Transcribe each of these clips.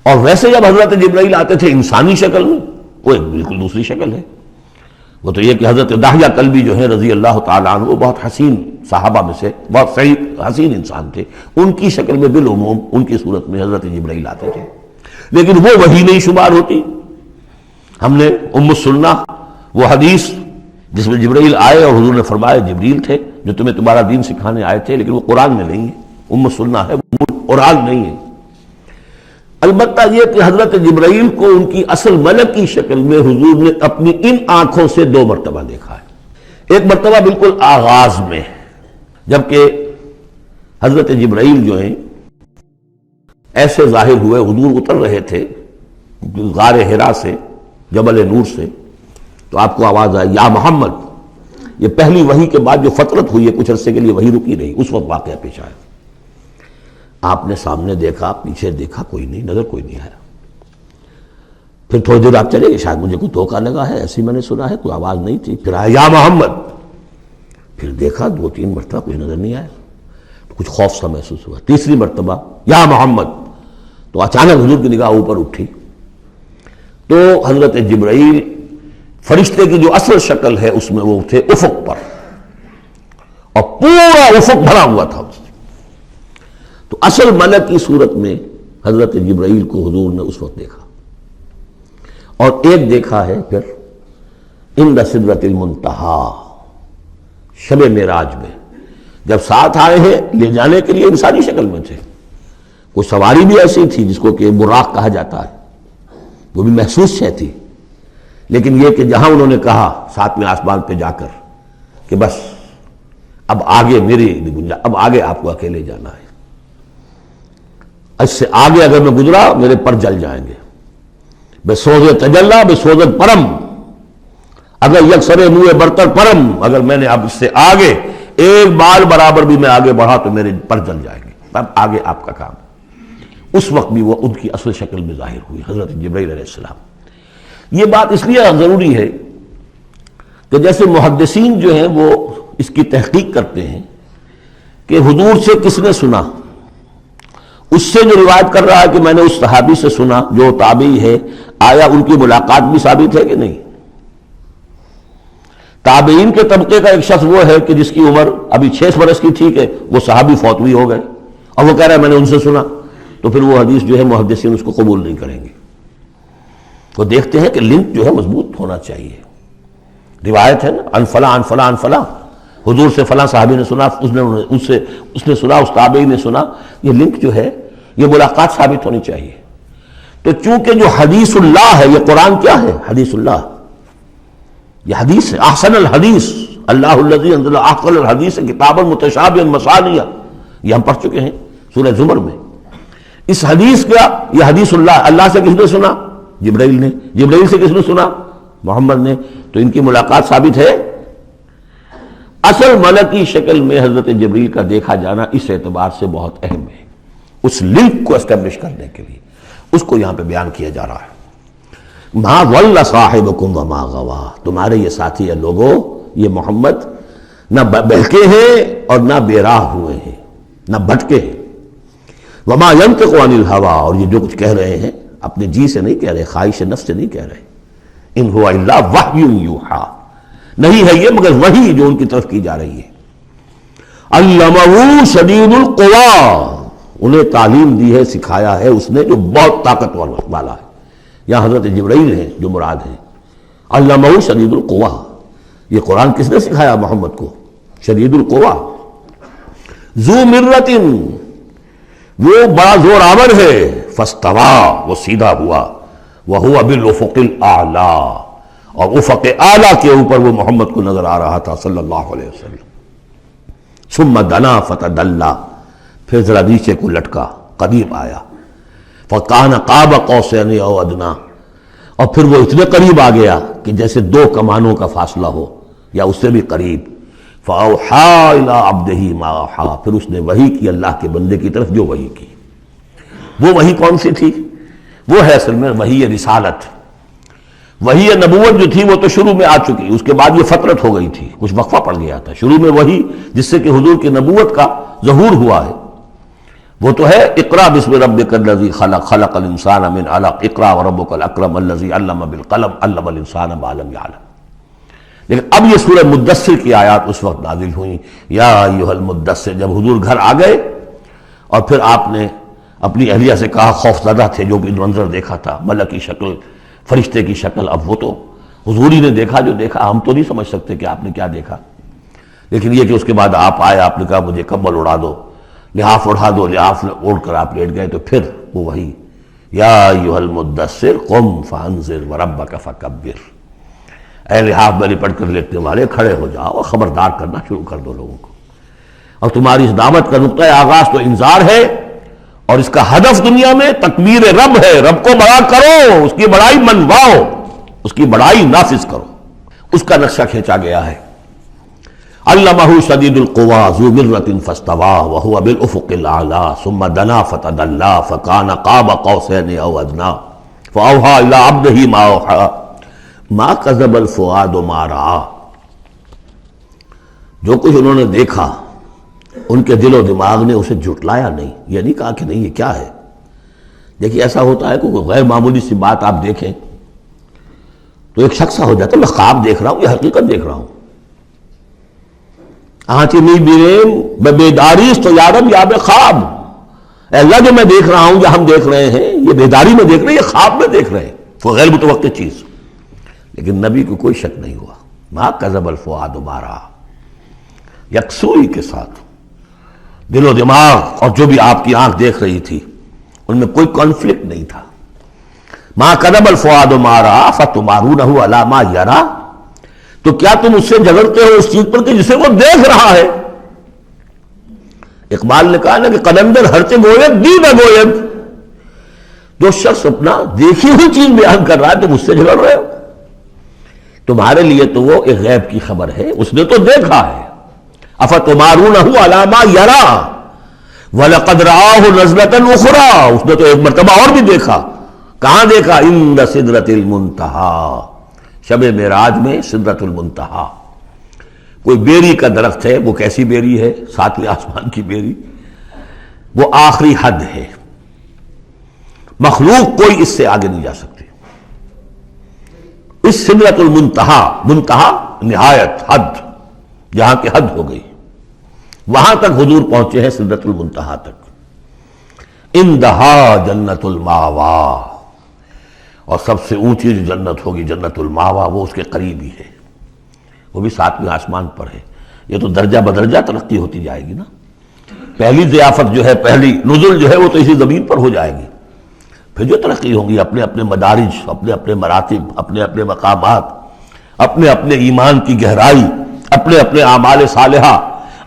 اور ویسے جب حضرت جبرائیل آتے تھے انسانی شکل میں، وہ ایک بالکل دوسری شکل ہے۔ وہ تو یہ کہ حضرت داہیہ کلبی جو ہیں رضی اللہ تعالیٰ عنہ، وہ بہت حسین صحابہ میں سے بہت صحیح حسین انسان تھے، ان کی شکل میں بالعموم ان کی صورت میں حضرت جبرائیل آتے تھے، لیکن وہ وحی نہیں شمار ہوتی۔ ہم نے سننا وہ حدیث جس میں جبرائیل آئے اور حضور نے فرمایا جبریل تھے جو تمہیں تمہارا دین سکھانے آئے تھے، لیکن وہ قرآن میں نہیں ہے، سننا ہے، قرآن نہیں ہے۔ البتہ یہ کہ حضرت جبرائیل کو ان کی اصل ملک کی شکل میں حضور نے اپنی ان آنکھوں سے 2 مرتبہ دیکھا ہے۔ ایک مرتبہ بالکل آغاز میں، جبکہ حضرت جبرائیل جو ہیں ایسے ظاہر ہوئے، حضور اتر رہے تھے غار حرا سے، جبل نور سے، تو آپ کو آواز آئی یا محمد۔ یہ پہلی وحی کے بعد جو فترت ہوئی ہے، کچھ عرصے کے لیے وحی رکی رہی، اس وقت واقعہ پیش آیا۔ آپ نے سامنے دیکھا، پیچھے دیکھا، کوئی نہیں، نظر کوئی نہیں آیا۔ پھر تھوڑی دیر آپ چلے گئے، شاید مجھے کوئی دھوکہ لگا ہے، ایسی میں نے سنا ہے، کوئی آواز نہیں تھی۔ پھر آیا یا محمد، پھر دیکھا 2-3 مرتبہ کوئی نظر نہیں آیا، تو کچھ خوف سا محسوس ہوا۔ تیسری مرتبہ یا محمد، تو اچانک حضور کی نگاہ اوپر اٹھی، تو حضرت جبرائیل فرشتے کی جو اصل شکل ہے اس میں وہ تھے افق پر، اور پورا افق بھرا ہوا تھا۔ تو اصل ملک کی صورت میں حضرت جبرائیل کو حضور نے اس وقت دیکھا، اور ایک دیکھا ہے پھر عند سدرۃ المنتہا، شب معراج میں، جب ساتھ آئے ہیں لے جانے کے لیے انسانی شکل میں تھے۔ کوئی سواری بھی ایسی تھی جس کو کہ براق کہا جاتا ہے، وہ بھی محسوس شے تھی، لیکن یہ کہ جہاں انہوں نے کہا 7ویں آسمان پہ جا کر کہ بس اب آگے میری گنجائش، اب آگے آپ کو اکیلے جانا ہے، اس سے آگے اگر میں گزرا میرے پر جل جائیں گے، بے سوز تجلا بے سوزت پرم، اگر یکسر منہ برتر پرم، اگر میں نے اب اس سے آگے ایک بال برابر بھی میں آگے بڑھا تو میرے پر جل جائیں گے، اب آگے آپ کا کام۔ اس وقت بھی وہ ان کی اصل شکل میں ظاہر ہوئی حضرت جبرائیل علیہ السلام۔ یہ بات اس لیے ضروری ہے کہ جیسے محدثین جو ہیں وہ اس کی تحقیق کرتے ہیں کہ حضور سے کس نے سنا، اس سے جو روایت کر رہا ہے کہ میں نے اس صحابی سے سنا جو تابعی ہے، آیا ان کی ملاقات بھی ثابت ہے کہ نہیں؟ تابعین کے طبقے کا ایک شخص وہ ہے کہ جس کی عمر ابھی 6 برس کی تھی کہ وہ صحابی فوت بھی ہو گئے، اور وہ کہہ رہا ہے میں نے ان سے سنا، تو پھر وہ حدیث جو ہے محدثین اس کو قبول نہیں کریں گے۔ وہ دیکھتے ہیں کہ لنک جو ہے مضبوط ہونا چاہیے۔ روایت ہے نا ان فلاں ان فلاں ان فلاں، حضور سے فلاں صحابی نے سنا، اس نے سنا، اس تابعی نے سنا، یہ لنک جو ہے یہ ملاقات ثابت ہونی چاہیے۔ تو چونکہ جو حدیث اللہ ہے، یہ قرآن کیا ہے؟ حدیث اللہ، یہ حدیث ہے، احسن الحدیث اللہ الذی انزل احسن الحدیث کتابا متشابہا مثانیہ، یہ ہم پڑھ چکے ہیں سورہ زمر میں۔ اس حدیث کا یہ حدیث اللہ سے کس نے سنا؟ جبرائیل نے۔ جبرائیل سے کس نے سنا؟ محمد نے۔ تو ان کی ملاقات ثابت ہے۔ اصل ملکی شکل میں حضرت جبرائیل کا دیکھا جانا اس اعتبار سے بہت اہم ہے، اس لنک کو اسٹیبلش کرنے کے لیے اس کو یہاں پہ بیان کیا جا رہا ہے۔ ما ضل صاحبکم وما غوا، تمہارے یہ ساتھی ہے لوگوں، یہ محمد نہ بہکے ہیں اور نہ بے راہ ہوئے ہیں، نہ بھٹکے ہیں۔ وما ينطق عن الهوى، اور یہ جو کچھ کہہ رہے ہیں اپنے جی سے نہیں کہہ رہے، خواہش نفس سے نہیں کہہ رہے۔ ان هو الا وحی یوحی، نہیں ہے یہ مگر وحی جو ان کی طرف کی جا رہی ہے۔ علمہ شدید القوی، انہیں تعلیم دی ہے، سکھایا ہے اس نے جو بہت طاقتور والا ہے۔ یہاں حضرت جبرائیل ہیں جو مراد ہیں۔ علمہ شدید القوی، یہ قرآن کس نے سکھایا محمد کو؟ شدید القوی، ذو مرۃ، وہ بڑا زور آور ہے، فاستوی، وہ سیدھا ہوا، وہو بالافق الاعلی، اور افق اعلیٰ کے اوپر وہ محمد کو نظر آ رہا تھا صلی اللہ علیہ وسلم۔ ثم دنا فتدلی، پھر ذرا نیچے کو لٹکا، قریب آیا، فکان قاب قوسین او ادنی، اور پھر وہ اتنے قریب آ گیا کہ جیسے 2 کمانوں کا فاصلہ ہو یا اس سے بھی قریب۔ فاوحی الی عبدہ ما اوحی، پھر اس نے وحی کی اللہ کے بندے کی طرف جو وحی کی۔ وہ وحی کون سی تھی؟ وہ ہے اصل میں وحی رسالت۔ وحی نبوت جو تھی وہ تو شروع میں آ چکی، اس کے بعد یہ فترت ہو گئی تھی، کچھ وقفہ پڑ گیا تھا۔ شروع میں وحی جس سے کہ حضور کی نبوت کا ظہور ہوا ہے، وہ تو ہے اقرا بسم ربک الذی خلق خلق الانسان من علق اقرا وربک الاکرم الذی علم بالقلم علم الانسان ما لم یعلم. لیکن اب یہ سورہ مدثر کی آیات اس وقت نازل ہوئیں، یا ایھا المدثر، جب حضور گھر آ گئے اور پھر آپ نے اپنی اہلیہ سے کہا، خوف زدہ تھے، جو بھی منظر دیکھا تھا، ملک کی شکل، فرشتے کی شکل، اب وہ تو حضور ہی نے دیکھا جو دیکھا، ہم تو نہیں سمجھ سکتے کہ آپ نے کیا دیکھا. لیکن یہ کہ اس کے بعد آپ آئے، آپ نے کہا مجھے کمبل اڑا دو، لحاف اڑا دو، لحاف اوڑھ کر آپ لیٹ گئے، تو پھر وہ وہی یا ایھا المدثر قم فانذر وربک فکبر، اے لحاف میں لپٹ کر لیٹنے والے کھڑے ہو جاؤ اور خبردار کرنا شروع کر دو لوگوں کو. اور تمہاری اس دعوت کا نقطۂ آغاز تو انذار ہے، اور اس کا ہدف دنیا میں تکبیر رب ہے. رب کو بڑا کرو، اس کی بڑائی منواؤ، اس کی بڑائی نافذ کرو. اس کا نقشہ کھینچا گیا ہے. علمہ شدید القویٰ ذو مرۃ فاستویٰ وہو بالافق الاعلیٰ ثم دنا فتدلیٰ فکان قاب قوسین او ادنیٰ فاوحیٰ الی عبدہ ما اوحیٰ ما کذب الفؤاد ما رأیٰ. جو کچھ انہوں نے دیکھا ان کے دل و دماغ نے اسے جھٹلایا نہیں. یہ نہیں کہا کہ نہیں یہ کیا ہے. دیکھیے ایسا ہوتا ہے کہ کوئی غیر معمولی سی بات آپ دیکھیں تو ایک شخص ہو جاتا ہے میں خواب دیکھ رہا ہوں یا حقیقت دیکھ رہا ہوں. آنچی می بیریم بیداریست تو یارم یا بے خواب. اے اللہ جو میں دیکھ رہا ہوں یا ہم دیکھ رہے ہیں یہ بیداری میں دیکھ رہے ہیں یہ خواب میں دیکھ رہے ہیں، وہ غیر متوقع چیز. لیکن نبی کو کوئی شک نہیں ہوا. ما کذب الفؤاد ما رأیٰ، یکسوئی کے ساتھ دل و دماغ اور جو بھی آپ کی آنکھ دیکھ رہی تھی ان میں کوئی کانفلکٹ نہیں تھا. ما کذب الفؤاد ما رأیٰ فتمارونہ علی ما یریٰ، تو کیا تم اس سے جھگڑتے ہو اس چیز پر کہ جسے وہ دیکھ رہا ہے. اقبال نے کہا نا کہ قلندر ہرچے گوید دی نہ گوید. جو شخص اپنا دیکھی ہوئی چیز بیان کر رہا ہے تم اس سے جھگڑ رہے ہو. تمہارے لیے تو وہ ایک غیب کی خبر ہے، اس نے تو دیکھا ہے. افتمارونہ علی ما یریٰ وَلَقَدْ رَآهُ نَزْلَةً أُخْرَىٰ، اس نے تو ایک مرتبہ اور بھی دیکھا. کہاں دیکھا؟ عند سدرۃ المنتہیٰ، شب معراج میں سدرۃ المنتہیٰ. کوئی بیری کا درخت ہے، وہ کیسی بیری ہے؟ ساتویں آسمان کی بیری. وہ آخری حد ہے، مخلوق کوئی اس سے آگے نہیں جا سکتی. اس سدرۃ المنتہیٰ، منتہا نہایت، حد، جہاں کی حد ہو گئی، وہاں تک حضور پہنچے ہیں سدرۃ المنتہیٰ تک. اندہا جنت الماوا، اور سب سے اونچی جو جنت ہوگی جنت الماوا وہ اس کے قریب ہی ہے، وہ بھی ساتویں آسمان پر ہے. یہ تو درجہ بدرجہ ترقی ہوتی جائے گی نا. پہلی ضیافت جو ہے، پہلی نزل جو ہے وہ تو اسی زمین پر ہو جائے گی. پھر جو ترقی ہوگی اپنے اپنے مدارج، اپنے اپنے مراتب، اپنے اپنے مقامات، اپنے اپنے ایمان کی گہرائی، اپنے اپنے اعمال صالحہ،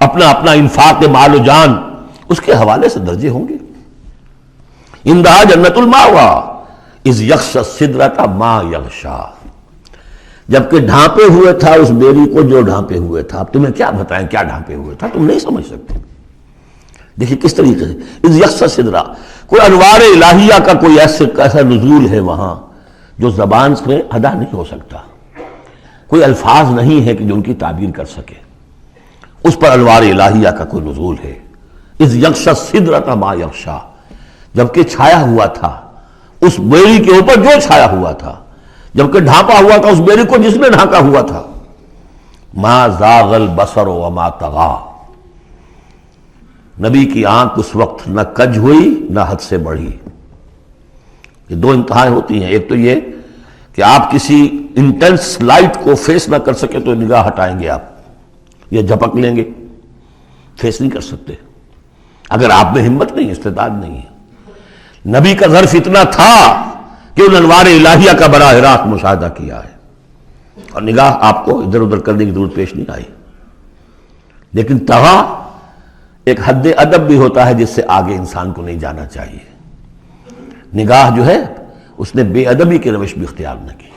اپنا اپنا انفاق مال و جان، اس کے حوالے سے درجے ہوں گے. اندہا جنت الماوا اذ یغشی السدرۃ ما یغشی، جبکہ ڈھانپے ہوئے تھا اس بیری کو جو ڈھانپے ہوئے تھا. اب تمہیں کیا بتائیں کیا ڈھانپے ہوئے تھا، تم نہیں سمجھ سکتے. دیکھیے کس طریقے سے اذ یغشی السدرۃ، کوئی انوار الہیہ کا کوئی ایسا نزول ہے وہاں جو زبان سے ادا نہیں ہو سکتا. کوئی الفاظ نہیں ہے کہ جو ان کی تعبیر کر سکے. اس پر انوار الہیہ کا کوئی نزول ہے. اذ یغشی السدرۃ ما یغشی، جبکہ چھایا ہوا تھا اس بیری کے اوپر جو چھایا ہوا تھا، جبکہ ڈھانپا ہوا تھا اس بیری کو جس نے ڈھانکا ہوا تھا. ما زاغ البصر وما طغی، نبی کی آنکھ اس وقت نہ کج ہوئی نہ حد سے بڑھی. یہ دو انتہائیں ہوتی ہیں. ایک تو یہ کہ آپ کسی انٹینس لائٹ کو فیس نہ کر سکے تو نگاہ ہٹائیں گے آپ، یا جھپک لیں گے، فیس نہیں کر سکتے اگر آپ میں ہمت نہیں، استعداد نہیں ہے. نبی کا ظرف اتنا تھا کہ ان انوار الہیہ کا براہ راست مشاہدہ کیا ہے، اور نگاہ آپ کو ادھر ادھر کرنے کی ضرورت پیش نہیں آئی. لیکن طغیٰ ایک حد ادب بھی ہوتا ہے جس سے آگے انسان کو نہیں جانا چاہیے. نگاہ جو ہے اس نے بے ادبی کی روش بھی اختیار نہ کی.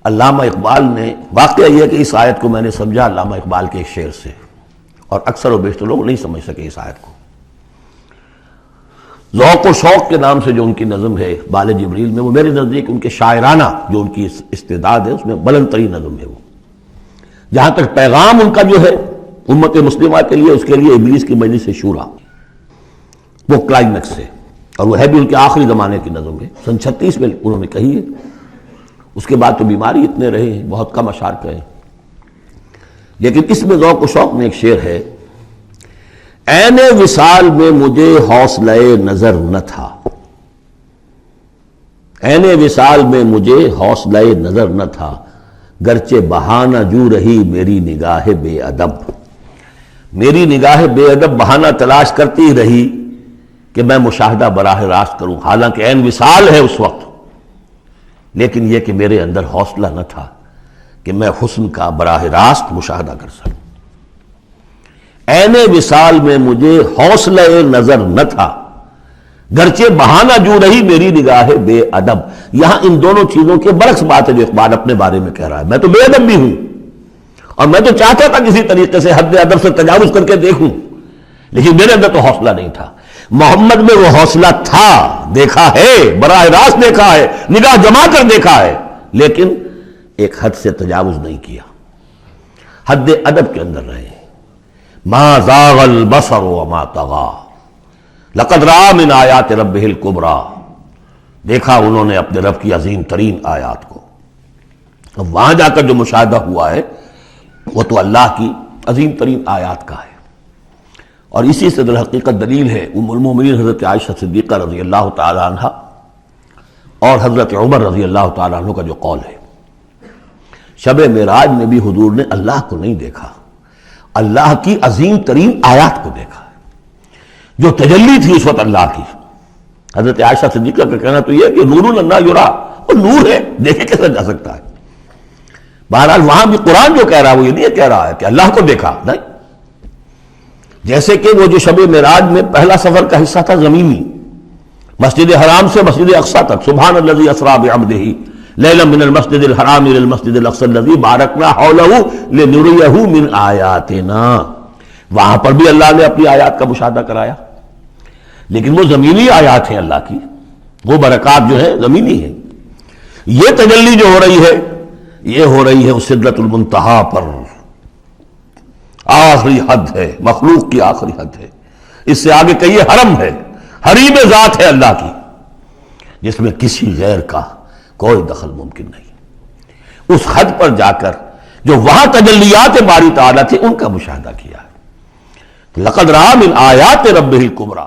علامہ اقبال نے، واقعہ یہ کہ اس آیت کو میں نے سمجھا علامہ اقبال کے ایک شعر سے، اور اکثر و بیشتر لوگ نہیں سمجھ سکے اس آیت کو. ذوق و شوق کے نام سے جو ان کی نظم ہے بال جبریل میں، وہ میرے نزدیک ان کے شاعرانہ جو ان کی استعداد ہے اس میں بلند ترین نظم ہے. وہ جہاں تک پیغام ان کا جو ہے امت مسلمہ کے لیے، اس کے لیے ابلیس کی مجلس شورا، وہ کلائمیکس ہے، اور وہ ہے بھی ان کے آخری زمانے کی نظم ہے، سن 36 میں انہوں نے کہی ہے۔ اس کے بعد تو بیماری اتنے رہے ہیں، بہت کم اشعار کہے ہیں، لیکن اس میں ذوق و شوق میں ایک شعر ہے: عین وصال میں مجھے حوصلہ نظر نہ تھا، عین وصال میں مجھے حوصلہ نظر نہ تھا، گرچہ بہانہ جو رہی میری نگاہ بے ادب، میری نگاہ بے ادب بہانہ تلاش کرتی رہی کہ میں مشاہدہ براہ راست کروں، حالانکہ عین وصال ہے اس وقت، لیکن یہ کہ میرے اندر حوصلہ نہ تھا کہ میں حسن کا براہ راست مشاہدہ کر سکوں۔ عین وصال میں مجھے حوصلہ نظر نہ تھا، گرچہ بہانہ جو رہی میری نگاہ بے ادب۔ یہاں ان دونوں چیزوں کے برعکس بات ہے جو اقبال اپنے بارے میں کہہ رہا ہے۔ میں تو بے ادب بھی ہوں، اور میں تو چاہتا تھا کسی طریقے سے حد ادب سے تجاوز کر کے دیکھوں، لیکن میرے اندر تو حوصلہ نہیں تھا۔ محمد میں وہ حوصلہ تھا، دیکھا ہے، براہ راست دیکھا ہے، نگاہ جما کر دیکھا ہے، لیکن ایک حد سے تجاوز نہیں کیا، حد ادب کے اندر رہے۔ ما زاغ البصر وما طغى لقد رأى من آیات ربہ الکبریٰ، دیکھا انہوں نے اپنے رب کی عظیم ترین آیات کو۔ اب وہاں جا کر جو مشاہدہ ہوا ہے وہ تو اللہ کی عظیم ترین آیات کا ہے، اور اسی سے در حقیقت دلیل ہے ام المومنین حضرت عائشہ صدیقہ رضی اللہ تعالی عنہ اور حضرت عمر رضی اللہ تعالی عنہ کا جو قول ہے۔ شب معراج میں بھی حضور نے اللہ کو نہیں دیکھا، اللہ کی عظیم ترین آیات کو دیکھا، جو تجلی تھی اس وقت اللہ کی۔ حضرت عائشہ صدیقہ کا کہنا تو یہ ہے کہ نور لا یرا، وہ نور ہے، دیکھے کیسے جا سکتا ہے۔ بہرحال وہاں بھی قرآن جو کہہ رہا ہے وہ یہ نہیں کہہ رہا ہے کہ اللہ کو دیکھا، نہیں، جیسے کہ وہ جو شب معراج میں پہلا سفر کا حصہ تھا زمینی، مسجد حرام سے مسجد اقصی تک، سبحان الذی اسریٰ بعبدہ لیلا من المسجد الحرام الى المسجد الاقصی الذی بارکنا حولہ لنریہ من آیاتنا، وہاں پر بھی اللہ نے اپنی آیات کا مشاہدہ کرایا، لیکن وہ زمینی آیات ہیں اللہ کی، وہ برکات جو ہے زمینی ہیں۔ یہ تجلی جو ہو رہی ہے یہ ہو رہی ہے اس سدرۃ المنتہا پر، آخری حد ہے، مخلوق کی آخری حد ہے، اس سے آگے کہیے حرم ہے، حریم ذات ہے اللہ کی، جس میں کسی غیر کا کوئی دخل ممکن نہیں۔ اس حد پر جا کر جو وہاں تجلیات باری تعالیٰ تھے ان کا مشاہدہ کیا ہے۔ لقد رأى من آیات ربہ الکبریٰ۔